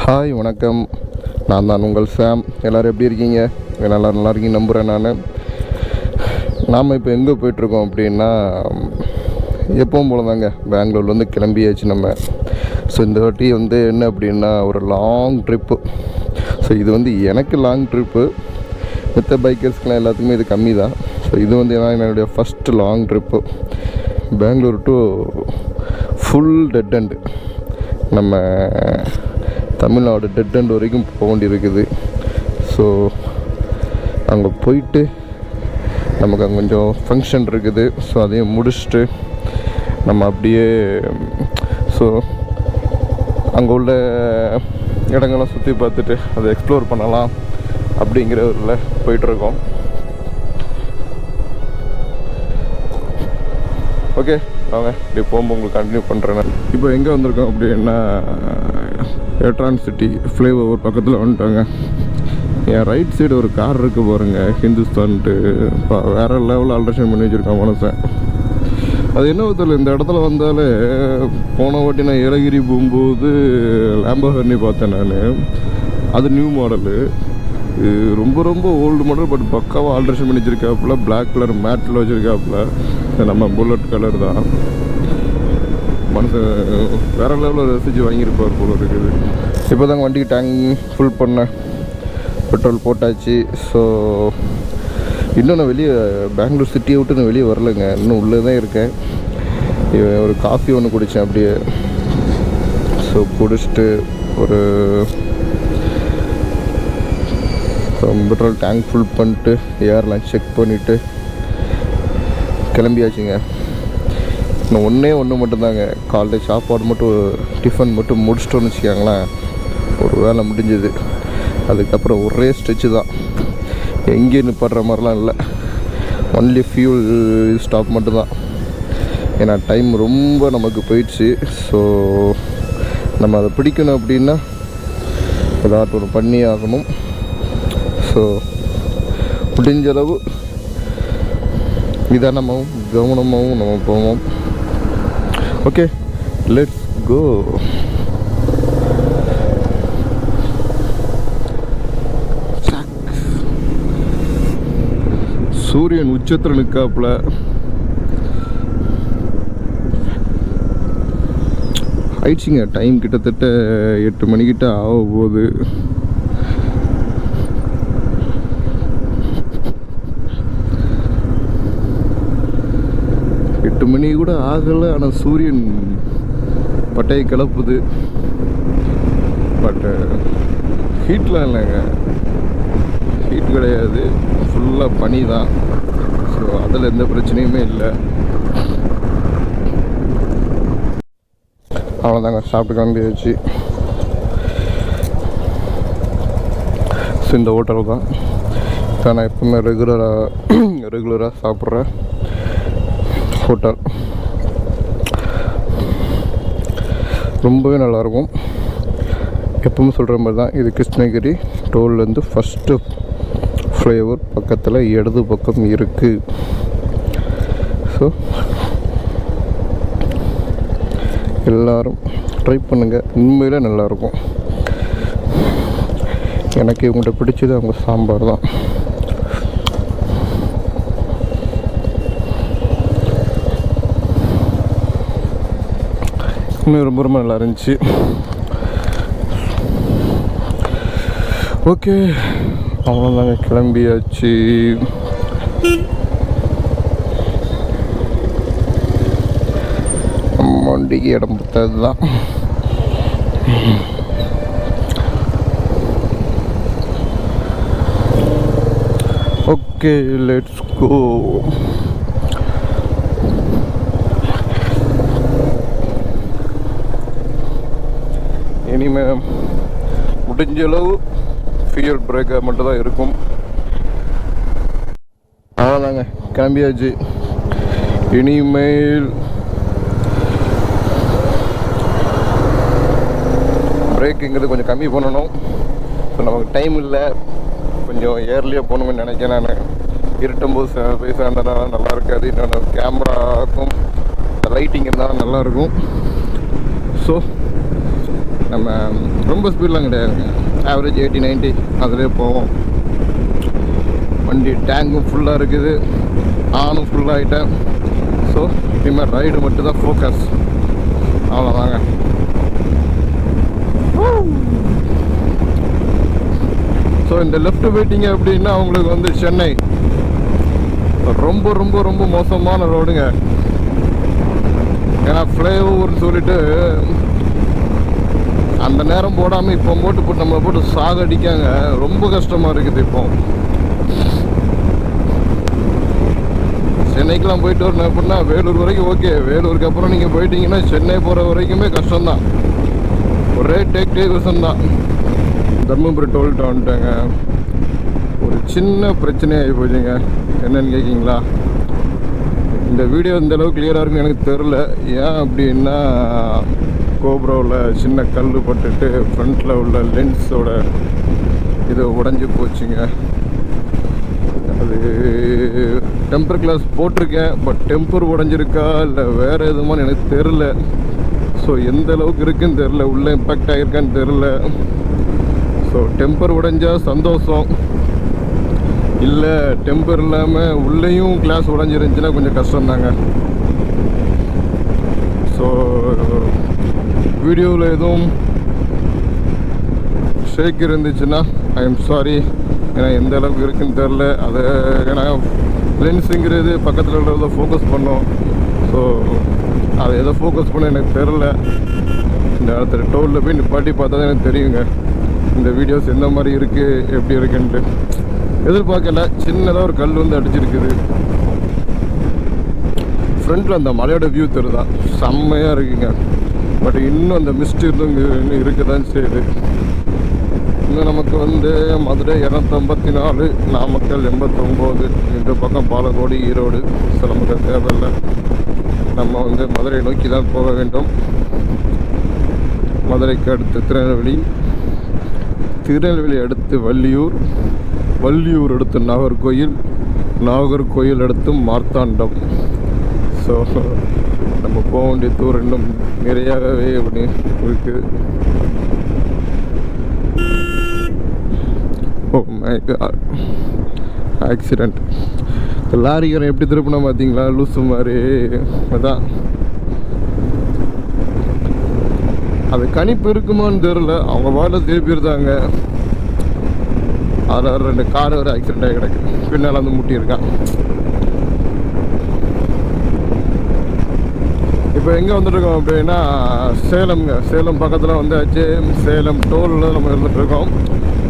Hi வணக்கம். நான் தான் உங்கள் சாம். எல்லோரும் எப்படி இருக்கீங்க? நல்லா இருக்கீங்க நம்புகிறேன். நாம் இப்போ எங்கே போயிட்டுருக்கோம் அப்படின்னா, எப்பவும் போல தாங்க பெங்களூர்லேருந்து கிளம்பியாச்சு நம்ம. ஸோ இந்த வாட்டி என்ன அப்படின்னா ஒரு லாங் ட்ரிப்பு. ஸோ இது எனக்கு லாங் ட்ரிப்பு. மற்ற பைக்கர்ஸ்க்கெலாம் எல்லாத்துக்குமே இது கம்மி தான். ஸோ இது என்னுடைய first long trip. Bangalore to full dead end, நம்ம தமிழ்நாடு டெட் எண்ட் வரைக்கும் போக வேண்டியிருக்குது. ஸோ அங்கே போயிட்டு நமக்கு அங்கே கொஞ்சம் ஃபங்க்ஷன் இருக்குது. ஸோ அதையும் முடிச்சுட்டு நம்ம அப்படியே அங்கே உள்ள இடங்கள்லாம் சுற்றி பார்த்துட்டு அதை எக்ஸ்ப்ளோர் பண்ணலாம் அப்படிங்கிற ஒரு போயிட்டுருக்கோம். ஓகே வாங்க இப்படி போகும்போது உங்களுக்கு கண்டினியூ பண்ணுறேன். இப்போ எங்கே வந்திருக்கோம் அப்படின்னா, எலக்ட்ரானிக் சிட்டி ஃப்ளைஓவர் பக்கத்தில் வந்துட்டாங்க. என் ரைட் சைடு ஒரு கார் இருக்குது பாருங்கள், ஹிந்துஸ்தான்ட்டு. வேறு லெவலில் ஆல்ட்ரேஷன் பண்ணி வச்சுருக்கான் மனுஷன். அது என்ன தெரியல, இந்த இடத்துல வந்தாலே போன வாட்டி நான் ஏலகிரி போகும்போது லேம்போர்கினி பார்த்தேன் நான். அது நியூ மாடலு, ரொம்ப ரொம்ப ஓல்டு மாடல். பட் பக்காவாக ஆல்ட்ரேஷன் பண்ணி வச்சுருக்காப்புல. பிளாக் கலர் மேட்டில் வச்சுருக்காப்புல. நம்ம புல்லட் கலர் தான். மனுஷன் வேறு லெவலில் ரசித்து வாங்கியிருப்பார் போல இருக்குது. இப்போ தாங்க வண்டிக்கு டேங்க் ஃபுல் பண்ணேன், பெட்ரோல் போட்டாச்சு. ஸோ இன்னும் நான் வெளியே பெங்களூர் சிட்டியை விட்டு நான் வெளியே வரலைங்க, இன்னும் உள்ளே தான் இருக்கேன். ஒரு காஃபி ஒன்று குடித்தேன் அப்படியே. ஸோ குடிச்சிட்டு ஒரு பெட்ரோல் டேங்க் ஃபுல் பண்ணிட்டு ஏர்லாம் செக் பண்ணிவிட்டு கிளம்பியாச்சுங்க. இன்னும் ஒன்று மட்டும்தாங்க, காலையில் சாப்பாடு மட்டும் டிஃபன் மட்டும் முடிச்சிட்டோன்னு வச்சுக்காங்களேன், ஒரு வேலை முடிஞ்சுது. அதுக்கப்புறம் ஒரே ஸ்ட்ரெச்சு தான், எங்கேயும் நிப்பாடுற மாதிரிலாம் இல்லை. ஒன்லி ஃபியூல் ஸ்டாப் மட்டும்தான். ஏன்னா டைம் ரொம்ப நமக்கு போயிடுச்சு. ஸோ நம்ம அதை பிடிக்கணும் அப்படின்னா ஏதாட்டும் ஒன்று பண்ணி ஆகணும். ஸோ முடிஞ்சளவு நிதானமாகவும் கவனமாகவும் நம்ம போவோம். Okay, let's go. சூரியன் உச்சத்தில் நிற்காப்புல. ஆயிடுச்சுங்க டைம், கிட்டத்தட்ட 8 மணிக்கிட்ட ஆக போகுது. மணி கூட ஆகலை, ஆனால் சூரியன் பட்டையை கிளப்புது. பட் ஹீட்லாம் இல்லைங்க, ஹீட் கிடையாது, ஃபுல்லாக பனி தான். ஸோ அதில் எந்த பிரச்சனையுமே இல்லை. அவ்வளோதாங்க, சாப்பிட்டு கிளம்பியாச்சு. ஸோ இந்த ஹோட்டல் தான் இப்போ நான் எப்பவுமே ரெகுலராக சாப்பிட்றேன் ஹோட்டல். ரொம்பவே நல்லாயிருக்கும். எப்பவும் சொல்கிற மாதிரி தான், இது கிருஷ்ணகிரி டோல்லேருந்து ஃபஸ்ட்டு ஃப்ளைஓவர் பக்கத்தில் இடது பக்கம் இருக்குது. ஸோ எல்லோரும் ட்ரை பண்ணுங்கள், உண்மையிலே நல்லாயிருக்கும். எனக்கு இவங்கள்ட்ட பிடிச்சது அவங்க சாம்பார் தான். ரொம்ப ரொம்ப நல்லா இருந்துச்சு. ஓகே, அவ்வளோதாங்க, கிளம்பியாச்சு. வண்டிக்கு இடம் பத்தது தான். Okay, let's go. இனிமேல் முடிஞ்ச அளவு ஃபியூல் பிரேக்கர் மட்டும் தான் இருக்கும். அவ்வளோதாங்க, கிளம்பியாச்சு. இனிமேல் பிரேக்குங்கிறது கொஞ்சம் கம்மி பண்ணணும். ஸோ நமக்கு டைம் இல்லை, கொஞ்சம் ஏர்லியாக போகணும்னு நினைக்கிறேன் நான். இருட்டும் போது போய் சேர்ந்தனால நல்லா இருக்காது. இன்னொன்று கேமராக்கும் லைட்டிங் இருந்தாலும் நல்லாயிருக்கும். ஸோ நம்ம ரொம்ப ஸ்பீட்லாம் கிடையாதுங்க, ஆவரேஜ் 80-90 அதிலே போவோம். வண்டி டேங்கும் ஃபுல்லாக இருக்குது, நானும் ஃபுல்லாகிட்டேன். ஸோ இனிமேல் ரைடு மட்டும்தான் ஃபோக்கஸ், அவ்வளோதாங்க. ஸோ இந்த லெஃப்ட் போயிட்டீங்க அப்படின்னா அவங்களுக்கு வந்து சென்னை ரொம்ப ரொம்ப ரொம்ப மோசமான ரோடுங்க. ஏன்னா ஃப்ளைஓவர்னு சொல்லிட்டு அந்த நேரம் போடாமல் இப்போ போட்டு நம்மளை போட்டு சாகடிக்காங்க. ரொம்ப கஷ்டமாக இருக்குது. இப்போ சென்னைக்கெலாம் போயிட்டு வரணும் அப்படின்னா வேலூர் வரைக்கும் ஓகே, வேலூருக்கு அப்புறம் நீங்கள் போயிட்டீங்கன்னா சென்னை போகிற வரைக்குமே கஷ்டம்தான், ஒரே டேக்கேஷன் தான். தர்மபுரி டோல்கிட்ட வந்துட்டேங்க. ஒரு சின்ன பிரச்சனையாகி போச்சுங்க. என்னன்னு கேட்கிங்களா? இந்த வீடியோ இந்த அளவுக்கு கிளியராக இருக்குன்னு எனக்கு தெரில. ஏன் அப்படின்னா கோப்ரோவில் சின்ன கல் பட்டுட்டு ஃப்ரண்ட்டில் உள்ள லென்ஸோட இது உடஞ்சி போச்சுங்க. அது டெம்பர் கிளாஸ் போட்டிருக்கேன், பட் டெம்பர் உடஞ்சிருக்கா இல்லை வேறு எதுமான்னு எனக்கு தெரில. ஸோ எந்த அளவுக்கு இருக்குன்னு தெரில, உள்ளே இம்பேக்ட் ஆகிருக்கான்னு தெரில. ஸோ டெம்பர் உடைஞ்சா சந்தோஷம், இல்லை டெம்பர் இல்லாமல் உள்ளேயும் கிளாஸ் உடஞ்சிருந்துச்சுன்னா கொஞ்சம் கஷ்டம்தாங்க. ஸோ வீடியோவில் எதுவும் ஷேக் இருந்துச்சுன்னா ஐ எம் சாரி. ஏன்னா எந்த அளவுக்கு இருக்குன்னு தெரில. அதை ஏன்னா லென்ஸுங்கிறது பக்கத்தில் உள்ளதை ஃபோக்கஸ் பண்ணோம். ஸோ அதை எதை ஃபோக்கஸ் பண்ண எனக்கு தெரில. இந்த இடத்துல டோலில் போய் நிப்பாட்டி பார்த்தா தான் எனக்கு தெரியுங்க இந்த வீடியோஸ் எந்த மாதிரி இருக்குது, எப்படி இருக்குன்ட்டு. எதிர்பார்க்கல, சின்னதாக ஒரு கல் வந்து அடிச்சிருக்குது. ஃப்ரண்ட்டில் அந்த மலையோட வியூ தெரியுதான், செம்மையாக இருக்குங்க. பட் இன்னும் அந்த மிஸ்ட் இன்னும் இருக்க தான் செய்யுது. இன்னும் நமக்கு வந்து மதுரை 254, நாமக்கல் 89, இந்த பக்கம் பாலக்கோடு, ஈரோடு. ஸோ நமக்கு தேவையில்லை, நம்ம வந்து மதுரை நோக்கி தான் போக வேண்டும். மதுரைக்கு அடுத்து திருநெல்வேலி, திருநெல்வேலி அடுத்து வள்ளியூர், வள்ளியூர் அடுத்து நாகர்கோயில், நாகர்கோயில் அடுத்து மார்த்தாண்டம். ஸோ நம்ம போக வேண்டிய தூரம் இன்னும் நிறையாகவே அப்படி இருக்குது. Oh my god, accident. லாரிக்காரன் எப்படி திருப்பினா பார்த்தீங்களா, லூசு மாதிரி. அதான் அது கணிப்பு இருக்குமான்னு தெரில, அவங்க வாரில் திருப்பியிருந்தாங்க. அதில் 2 கார் ஒரு ஆக்சிடெண்ட் ஆகி கிடக்கு, பின்னால் வந்து முட்டியிருக்கான். இப்போ எங்கே வந்துட்டுருக்கோம் அப்படின்னா சேலம்ங்க. சேலம் பக்கத்தில் வந்தாச்சு. சேலம் டோலில் நம்ம இருந்துகிட்ருக்கோம்.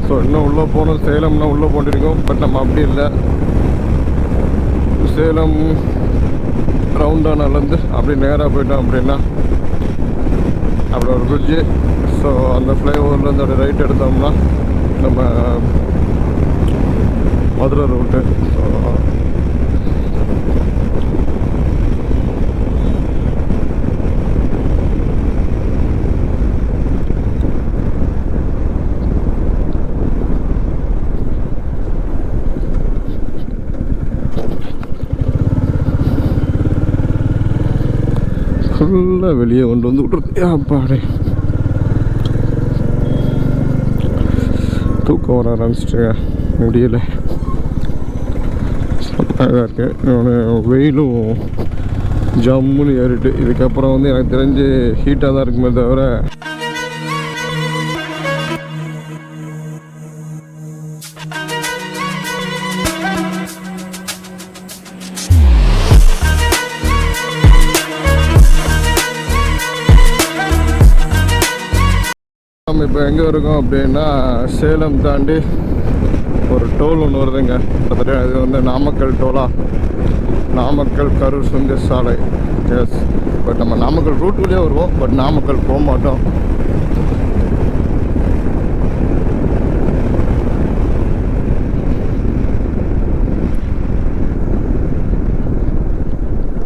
ஸோ இன்னும் உள்ளே போகணும், சேலம்னா உள்ளே போட்டிருக்கோம். பட் நம்ம அப்படி இல்லை, சேலம் ரவுண்டானாலேருந்து அப்படி நேராக போயிட்டோம் அப்படின்னா அப்படி ஒரு பிரிட்ஜு. ஸோ அந்த ஃப்ளைஓவர்லேருந்து அப்படி ரைட் எடுத்தோம்னா நம்ம மதுரை ரூட்டு. ஸோ ஃபுல்லாக வெளியே கொண்டு வந்து விட்றது. அப்பாடே தூக்கம் வர ஆரம்பிச்சிட்டுங்க, முடியலை. அழகாக இருக்குது. வெயிலும் ஜம்முன்னு ஏறிட்டு, இதுக்கப்புறம் வந்து எனக்கு தெரிஞ்சு ஹீட்டாக தான் இருக்குமே தவிர நம்ம இப்போ எங்கே இருக்கோம் அப்படின்னா சேலம் தாண்டி ஒரு டோல் ஒன்று வருதுங்க. அது வந்து நாமக்கல் டோலா, நாமக்கல் கரூர் சுங்க சாலை. எஸ், பட் நம்ம நாமக்கல் ரூட் வழியாக வருவோம், பட் நாமக்கல் போக மாட்டோம்.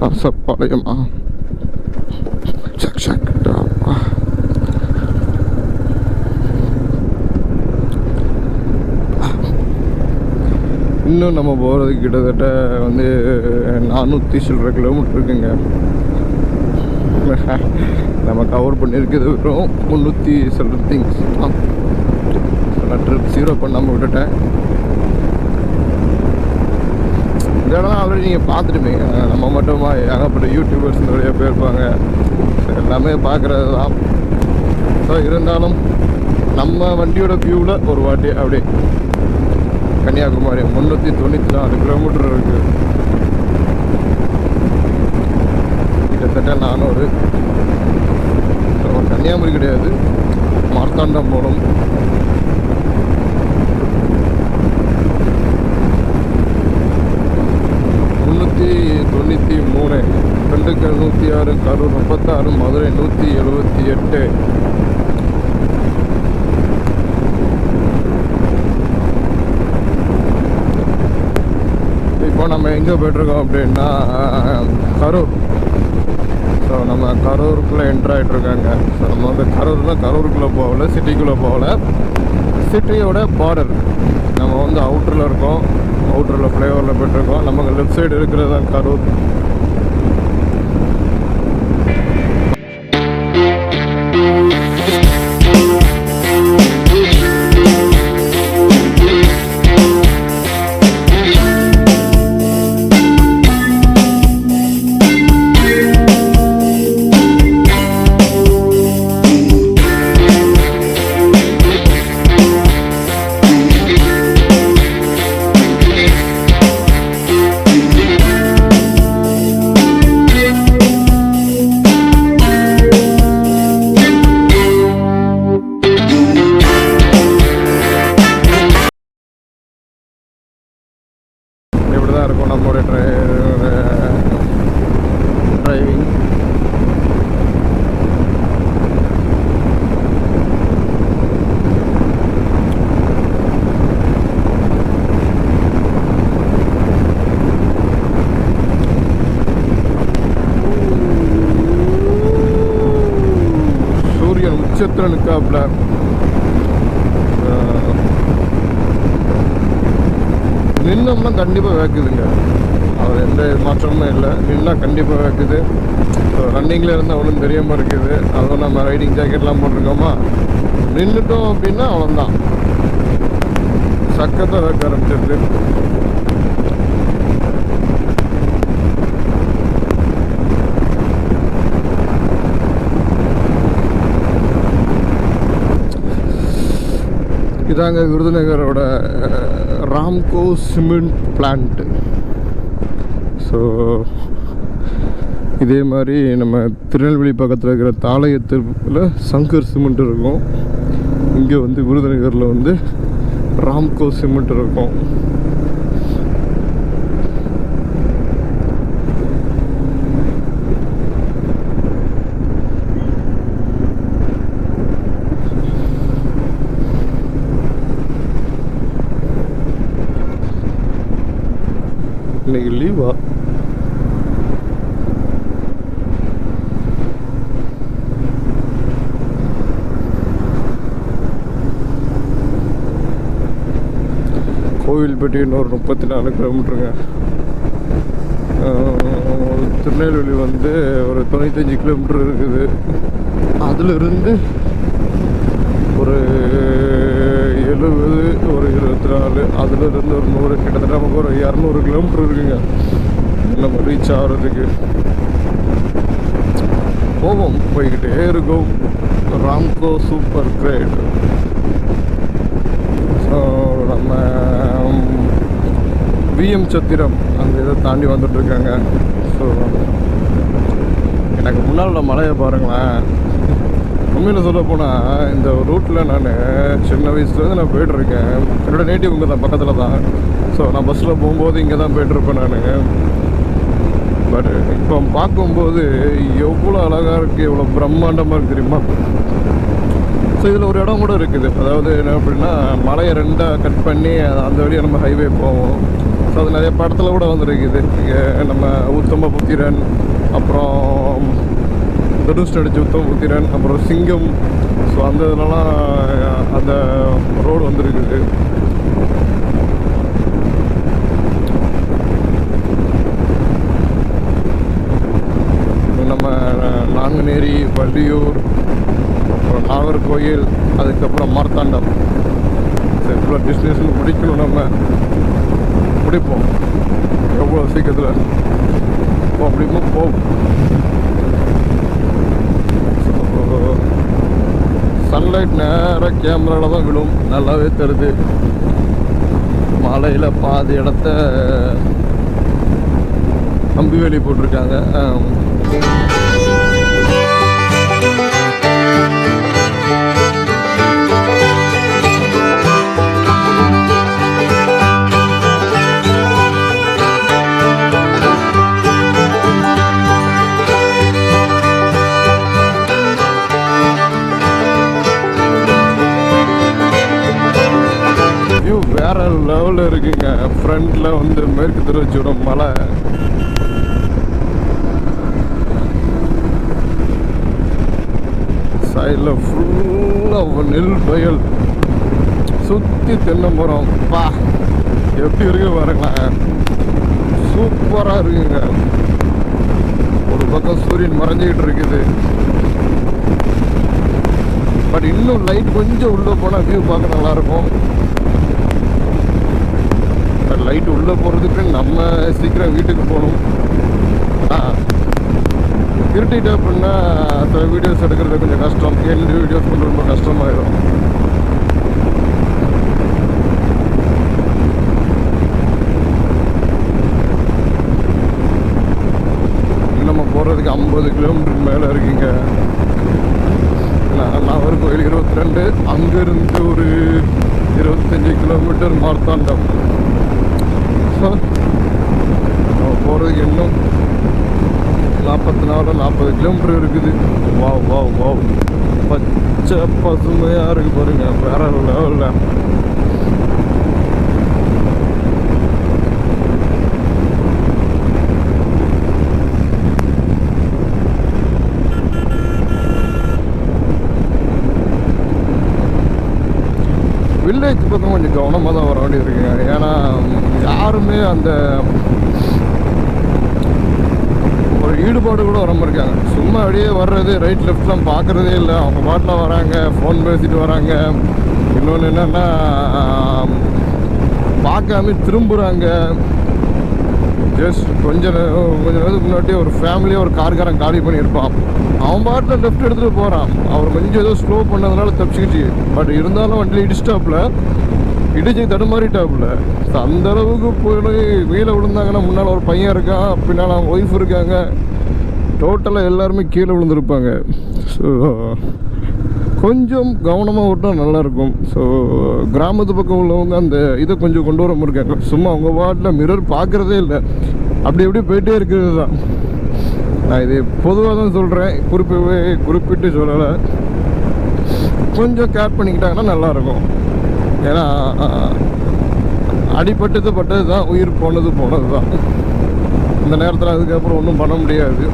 அரசப்பாளையமா, இன்னும் நம்ம போகிறதுக்கு கிட்டத்தட்ட வந்து 400 சில்லரை கிலோமீட்டர் இருக்குங்க. நம்ம கவர் பண்ணியிருக்கிறது வெறும் 300 சம்திங்ஸ் தான். நான் ட்ரிப் 0 பண்ணாமல் விட்டுட்டேன். இதெல்லாம் ஆல்ரெடி நீங்கள் பார்த்துட்டுப்பீங்க. நம்ம மட்டுமா ஏகப்பட்ட யூடியூபர்ஸ் நிறைய பேர் இருப்பாங்க, எல்லாமே பார்க்குறது தான். ஸோ இருந்தாலும் நம்ம வண்டியோட வியூவில் ஒரு வாட்டி அப்படியே கன்னியாகுமரி 394 கிலோமீட்டர் இருக்குது. கிட்டத்தட்ட 400. கன்னியாகுமரி கிடையாது, மார்த்தாண்டம் போகணும். (393), திண்டுக்கல் 106, கரூர் 36, மதுரை 178. இப்போ நம்ம எங்கே போய்ட்ருக்கோம் அப்படின்னா கரூர். ஸோ நம்ம கரூருக்குள்ளே என்ட்ரு ஆகிட்ருக்காங்க. ஸோ நம்ம வந்து கரூருக்குள்ளே போகல, சிட்டிக்குள்ளே போகல, சிட்டியோட பார்டர். நம்ம வந்து அவுட்டரில் இருக்கோம், அவுட்டரில் ஃப்ளைஓவரில் போய்ட்ருக்கோம். நமக்கு லெஃப்ட் சைடு இருக்கிறது தான் கரூர். இருக்கும் நம்மளோட டிரைவிங். சூரியன் உச்சத்தில் நிற்காப்புல. நின்னோம்னா கண்டிப்பாக வேக்குதுங்க, அது எந்த மாற்றமும் இல்லை. நின்னா கண்டிப்பாக வேக்குது. ரன்னிங்கில் இருந்தால் ஒன்றும் தெரியாமல் இருக்குது. அதுவும் நம்ம ரைடிங் ஜாக்கெட்லாம் போட்டிருக்கோமா, நின்றுட்டோம் அப்படின்னா அவ்வளோதான், சக்கத்தை வேக்க ஆரம்பிச்சிருது. இதாங்க விருதுநகரோட ராம்கோ சிமெண்ட் பிளான்ட்டு. ஸோ இதே மாதிரி நம்ம திருநெல்வேலி பக்கத்தில் இருக்கிற தாளையத்தில் சங்கர் சிமெண்ட் இருக்கும். இங்கே வந்து விருதுநகரில் வந்து ராம்கோ சிமெண்ட் இருக்கும். இன்னைக்கு லீவா? கோவில்பட்டி இன்னொரு 34 கிலோமீட்டருங்க. திருநெல்வேலி வந்து ஒரு 95 கிலோமீட்டர் இருக்குது. அதிலிருந்து ஒரு 70, ஒரு 24, அதிலிருந்து ஒரு 100, கிட்டத்தட்ட நமக்கு ஒரு 200 கிலோமீட்டர் இருக்குங்க நம்ம ரீச் ஆகிறதுக்கு. போவோம், போய்கிட்டே இருக்கும். Ramco super great. ஸோ நம்ம விஎம் சத்திரம் அந்த இதை தாண்டி வந்துட்டுருக்காங்க. ஸோ எனக்கு முன்னால் உள்ள மலையை பாருங்களேன். உண்மையில் சொல்ல போனால் இந்த ரூட்டில் நான் சின்ன வயசுலேருந்து நான் போய்ட்டுருக்கேன். என்னோடய நேட்டிவ் இங்கே தான், பக்கத்தில் தான். ஸோ நான் பஸ்ஸில் போகும்போது இங்கே தான் போய்ட்டுருப்பேன் நான். பட் இப்போ பார்க்கும்போது எவ்வளோ அழகாக இருக்குது, எவ்வளோ பிரம்மாண்டமாக இருக்குது தெரியுமா. ஸோ இதில் ஒரு இடம் கூட இருக்குது, அதாவது என்ன அப்படின்னா மலையை ரெண்டாக கட் பண்ணி அந்த வழியாக நம்ம ஹைவே போவோம். ஸோ அது நிறைய படத்தில் கூட வந்துருக்குது. இங்கே நம்ம உத்தம புத்திரன், அப்புறம் தனுஷ் நடிச்ச உத்தம புத்திரன், அப்புறம் சிங்கம். ஸோ அந்த இதுலலாம் அந்த ரோடு வந்துருக்குது. நம்ம நம்ம நாங்குநேரி, வள்ளியூர், அப்புறம் நாகர்கோயில், அதுக்கப்புறம் மார்த்தாண்டம். இவ்வளோ டெஸ்டினேஷன் முடிக்கணும். நம்ம முடிப்போம் எவ்வளோ சீக்கிரத்தில் அப்படிமோ போகும். சன்லைட் நேராக கேமராவில் தான் விழும், நல்லாவே தருது. மலையில் பாதி இடத்த கம்பி வேலி போட்டிருக்காங்க. வேற லெவலில் இருக்குங்க. ஃப்ரண்ட்ல வந்து மேற்கு திருவச்சூரம் மலை, சைடில் ஃபுல்லாக நெல் வயல், சுற்றி தென்னை மரம். பா எப்படி இருக்கு பாருங்களேன், சூப்பராக இருக்குங்க. ஒரு பக்கம் சூரியன் மறைஞ்சிக்கிட்டு இருக்குது. பட் இன்னும் லைட் கொஞ்சம் உள்ளே போனால் வியூ பார்க்க நல்லாயிருக்கும். லைட் உள்ளே போகிறதுக்கு நம்ம சீக்கிரம் வீட்டுக்கு போகணும். இருட்டிட்டு அப்படின்னா சில வீடியோஸ் எடுக்கிறது கொஞ்சம் கஷ்டம். எந்த வீடியோஸ் கொஞ்சம் ரொம்ப கஷ்டமாயிடும். நம்ம போகிறதுக்கு 50 கிலோமீட்டருக்கு மேலே இருக்குங்க. நாகர்கோயில் 22, அங்கேருந்து ஒரு 25 கிலோமீட்டர் மார்த்தாண்டம். நம்ம போகிறதுக்கு இன்னும் 44-40 கிலோமீட்டர் இருக்குது. வாவ் வாவ் வாவ், பச்சை பசுமையாக இருக்குது பாருங்க, வேற லெவலில். வில்லேஜ் பக்கம் கொஞ்சம் கவனமாக தான் வர வேண்டியது இருக்குங்க. ஏன்னா யாருமே அந்த ஒரு ஈடுபாடு கூட வராமல் இருக்காங்க. சும்மா அப்படியே வர்றது, ரைட் லெஃப்ட்லாம் பார்க்குறதே இல்லை. அவங்க பாட்டில் வராங்க, ஃபோன் பேசிட்டு வராங்க. இன்னொன்று என்னென்னா பார்க்காம திரும்புகிறாங்க. ஜஸ்ட் கொஞ்சம் நேரத்துக்கு முன்னாடி ஒரு ஃபேமிலியாக ஒரு கார்காரன் காலி பண்ணியிருப்பான். அவன் பாட்டில் லெஃப்ட் எடுத்துகிட்டு போகிறான். அவர் கொஞ்சம் ஏதோ ஸ்லோ பண்ணதுனால தப்பிச்சுக்கிச்சு. பட் இருந்தாலும் வண்டியில் இடிச்சிட்டாப்புல, இடிச்சு தடுமாறிட்டாப்புல. ஸோ அந்தளவுக்கு போய் கீழே விழுந்தாங்கன்னா முன்னால் ஒரு பையன் இருக்கான், பின்னால் அவங்க ஒய்ஃப் இருக்காங்க. டோட்டலாக எல்லாருமே கீழே விழுந்திருப்பாங்க. ஸோ கொஞ்சம் கவனமாக ஓட்டினா நல்லாயிருக்கும். ஸோ கிராமத்து பக்கம் உள்ளவங்க அந்த இதை கொஞ்சம் கொண்டு வர இருக்காங்க. சும்மா அவங்க பாட்டில் மிரர் பார்க்குறதே இல்லை, அப்படி எப்படி போயிட்டே இருக்கிறது தான். நான் இது பொதுவாக தான் சொல்கிறேன், குறிப்பிட்டு சொல்லலை. கொஞ்சம் கேர் பண்ணிக்கிட்டாங்கன்னா நல்லாயிருக்கும். ஏன்னா அடிப்பட்டது தான், உயிர் போனது தான். இந்த நேரத்தில் அதுக்கப்புறம் ஒன்றும் பண்ண முடியாது.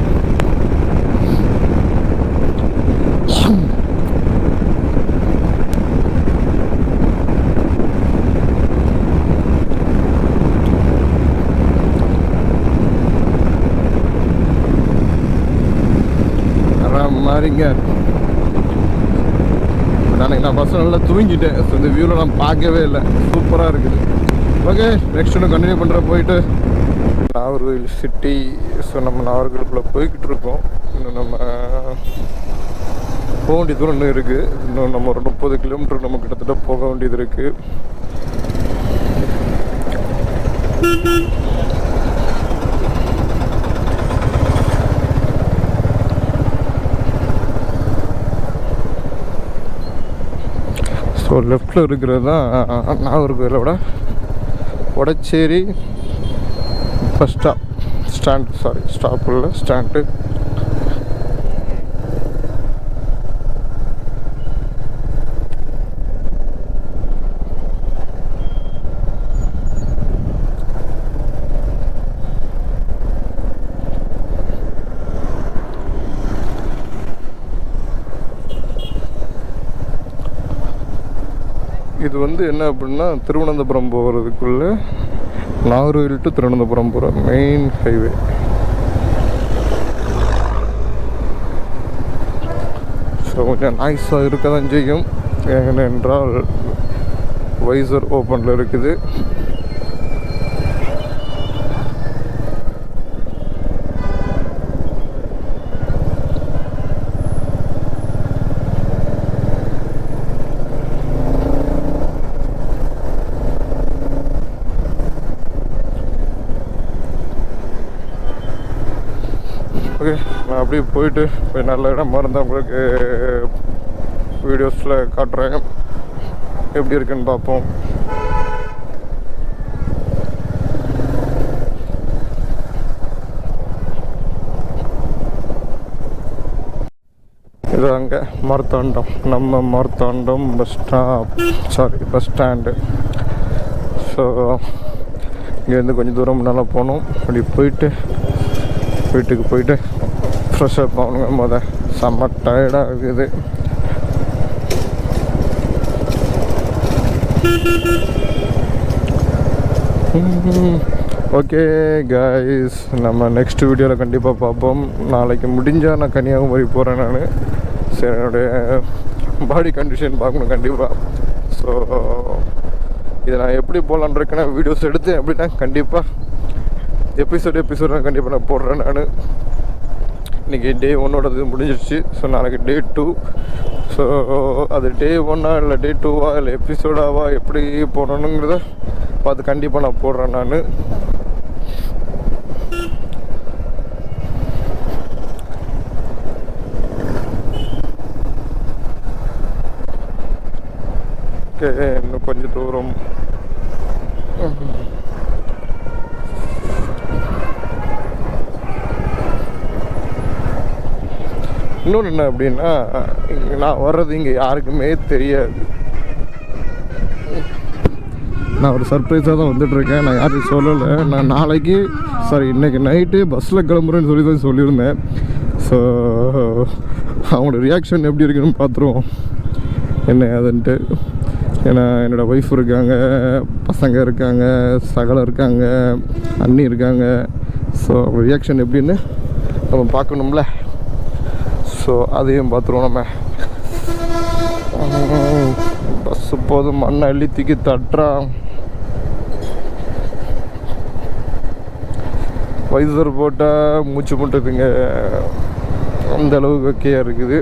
மாதிரிங்க நான் ஃபஸ்ட்டு நல்லா தூங்கிட்டேன். ஸோ இந்த வியூவில் நான் பார்க்கவே இல்லை. சூப்பராக இருக்குது. ஓகே, நெக்ஸ்ட் ஒன்று கண்டினியூ பண்ணுற போயிட்டு நாகர்கோவில் சிட்டி. ஸோ நம்ம நாகர்கோவிலுக்குள்ளே போய்கிட்டு இருக்கோம். இன்னும் நம்ம போக வேண்டிய தூரம் இன்னும் இருக்குது. இன்னும் நம்ம ஒரு 30 கிலோமீட்டர் நம்ம கிட்டத்தட்ட போக வேண்டியது இருக்குது. ஸோ லெஃப்டில் இருக்கிறது தான் நாகர்கோவிலோட வடச்சேரி பஸ் ஸ்டாப்பு இல்லை, ஸ்டாண்டு. இது வந்து என்ன அப்படின்னா, திருவனந்தபுரம் போகிறதுக்குள்ளே நாகர்கோவில் டு திருவனந்தபுரம் போகிற மெயின் ஹைவே. கொஞ்சம் நாய்ஸாக இருக்க தான் செய்யும். ஏனென்றால் வைசர் ஓப்பனில் இருக்குது. ஓகே, நான் அப்படியே போயிட்டு போய் நல்ல இடமா இருந்தால் உங்களுக்கு வீடியோஸில் காட்டுறேன். எப்படி இருக்குன்னு பார்ப்போம். இது அங்கே மார்த்தாண்டம், நம்ம மார்த்தாண்டம் பஸ் ஸ்டாண்டு. ஸோ இங்கேருந்து கொஞ்சம் தூரம் நல்லா போகணும். அப்படி போயிட்டு வீட்டுக்கு போயிட்டு ஃப்ரெஷ்ஷப் ஆகணுங்க. செம்ம டயர்டாக இருக்குது. ஓகே கைஸ், நம்ம நெக்ஸ்ட் வீடியோவில் கண்டிப்பாக பார்ப்போம். நாளைக்கு முடிஞ்சால் நான் கன்னியாகுமரி போகிறேன். நான் சரி, என்னுடைய பாடி கண்டிஷன் பார்க்கணும் கண்டிப்பாக. ஸோ இதை நான் எப்படி போகலான் இருக்கேன்னா, வீடியோஸ் எடுத்து அப்படின்னா கண்டிப்பாக எபிசோடு நான் கண்டிப்பாக நான் போடுறேன். நான் இன்றைக்கி டே 1 முடிஞ்சிருச்சு. ஸோ நாளைக்கு டே 2. ஸோ அது டே 1 இல்லை டே 2 இல்லை எபிசோடாவா எப்படி போடணுங்கிறத பார்த்து கண்டிப்பாக நான் போடுறேன். நான் ஓகே, இன்னும் கொஞ்சம் தூரம். இன்னொன்று என்ன அப்படின்னா, நான் வர்றது இங்கே யாருக்குமே தெரியாது. நான் ஒரு சர்ப்ரைஸாக தான் வந்துட்டுருக்கேன். நான் யாருக்கும் சொல்லலை. நான் நாளைக்கு இன்றைக்கி நைட்டு பஸ்ஸில் கிளம்புறேன்னு சொல்லி தான் சொல்லியிருந்தேன். ஸோ அவங்களோட ரியாக்ஷன் எப்படி இருக்குன்னு பார்த்துருவோம் என்ன அதுன்ட்டு. ஏன்னா என்னோடய ஒய்ஃப் இருக்காங்க, பசங்க இருக்காங்க, சகலம் இருக்காங்க, அண்ணி இருக்காங்க. ஸோ ரியாக்ஷன் எப்படின்னு நம்ம பார்க்கணும்ல. ஸோ அதையும் பார்த்துருவோம். நம்ம பஸ்ஸு போதும் மண்ணை அள்ளி தூக்கி தட்டுறான். வைசர் போட்டால் மூச்சு முட்டுதுங்க, அந்த அளவுக்கு ஓகேயாக இருக்குது.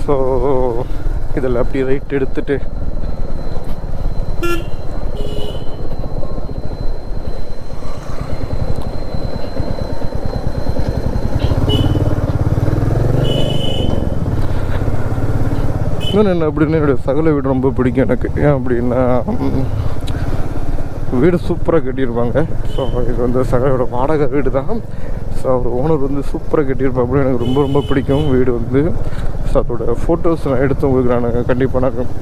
ஸோ இதில் அப்படி ரைட் எடுத்துட்டு இன்னொன்று என்ன அப்படின்னா, என்னுடைய சகல வீடு ரொம்ப பிடிக்கும் எனக்கு. ஏன் அப்படின்னா, வீடு சூப்பராக கட்டியிருப்பாங்க. ஸோ இது வந்து சகலோட வாடகை வீடு தான். ஸோ அவர் ஓனர் வந்து சூப்பராக கட்டியிருப்பேன். அப்படின்னு எனக்கு ரொம்ப ரொம்ப பிடிக்கும் வீடு வந்து. ஸோ அதோட ஃபோட்டோஸ் நான் எடுத்து உங்களுக்கு நான் கண்டிப்பாக நான்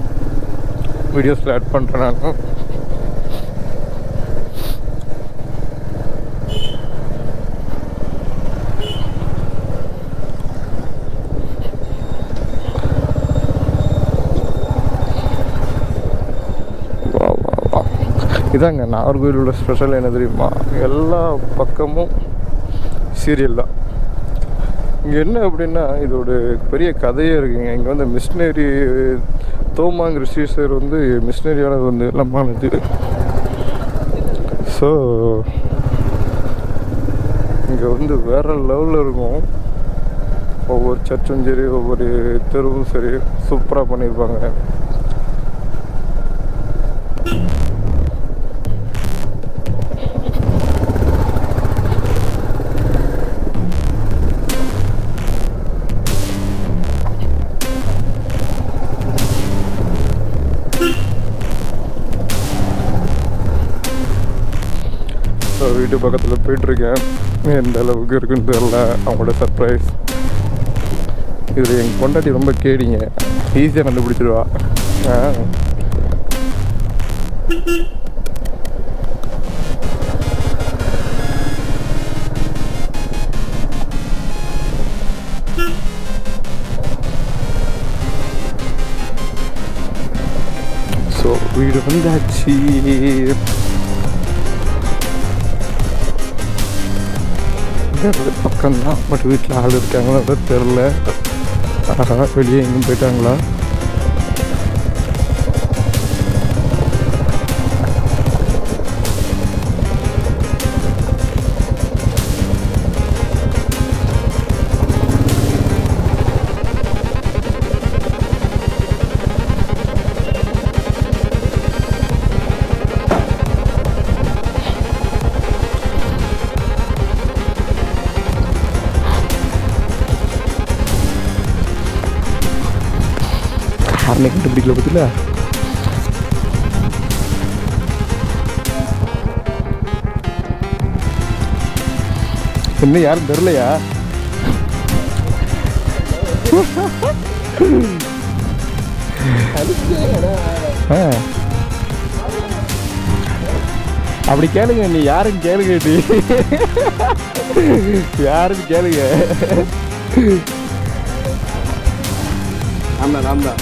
வீடியோஸில் ஆட் பண்ணுறேன். நான் இதாங்க நாகர்கோவில் உள்ள ஸ்பெஷல் என்ன தெரியுமா, எல்லா பக்கமும் சீரியல் தான். இங்கே என்ன அப்படின்னா, இதோட பெரிய கதையே இருக்குங்க. இங்கே வந்து மிஷினரி தோமாங்கிற ஸ்ரீசர் வந்து மிஷினரியால் வந்து எல்லாமானது. ஸோ இங்கே வந்து வேறு லெவலில் இருக்கும். ஒவ்வொரு சர்ச்சும் சரி, ஒவ்வொரு தெருவும் சரி, சூப்பராக பண்ணியிருப்பாங்க. வீட்டு பக்கத்தில் போயிட்டுருக்கேன். எந்த அளவுக்கு இருக்குன்னு தெரியல அவங்களோட சர்ப்ரைஸ். இது எங்கள் பொண்டாட்டி ரொம்ப கேடிங்க. ஈஸியாக கண்டுபிடிச்சிருவா. ஸோ வீடு வந்தாச்சு. பக்கம்தான், பட் வீட்டில் ஆள் இருக்காங்களா தெரில. வெளியே எங்கேயும் போயிட்டாங்களா? காரணம் கண்டுபிடிக்கல பத்தில. இன்னும் யாரும் தெரிலையா? அப்படி கேளுங்க, நீ யாருன்னு கேளுங்க, நீ யாருன்னு கேளுங்க. ஆமாம் ஆமாம்.